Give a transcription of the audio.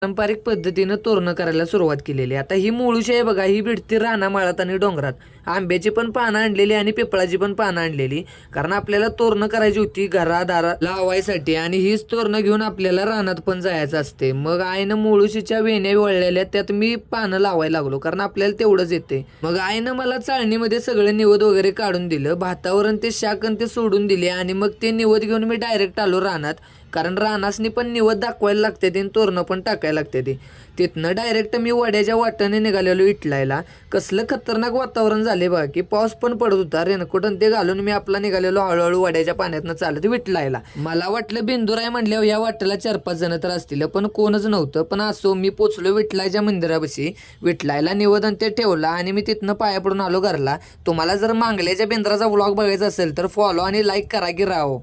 पारंपरिक पद्धतीनं तोरणं करायला सुरुवात केलेली. आता ही मुळूशी आहे बघा, ही भेटते रानामाळात आणि डोंगरात. आंब्याची पण पानं आणलेली आणि पिपळाची पण पानं आणलेली, कारण आपल्याला तोरणं करायची होती घरादारात लावायसाठी. आणि हीच तोरणं घेऊन आपल्याला रानात पण जायचं असते. मग आईनं मुळुशीच्या वेण्या वळलेल्या, त्यात मी पानं लावायला लागलो, कारण आपल्याला तेवढंच येते. मग आईनं मला चाळणीमध्ये सगळं निवद वगैरे काढून दिलं, भातावर ते शाक ते सोडून दिले. आणि मग ते निवद घेऊन मी डायरेक्ट आलो रानात, कारण रानासनी पण निवद दाखवायला लागते आणि तोरणं पण टाकायला लागते. तिथनं डायरेक्ट मी वड्याच्या वाटाने निघालेलो इटलायला. कसलं खतरनाक वातावरण झाले बघा, की पाऊस पण पडत होता. रेनकोट ते घालून मी आपला निघालेलो हळूहळू वड्याच्या पाण्यातनं चालत विटलायला. मला वाटलं बिंदूर आहे म्हटल्यावर या वाटेला 4-5 जण तर असतील, पण कोणच नव्हतं. पण असो, मी पोचलो विठलायच्या मंदिरापाशी. विठलायला निवेदन ते ठेवला आणि मी तिथनं पाया पडून आलो घरला. तुम्हाला जर मांगल्याच्या बेंद्राचा व्लॉग बघायचा असेल तर फॉलो आणि लाईक करा की राव.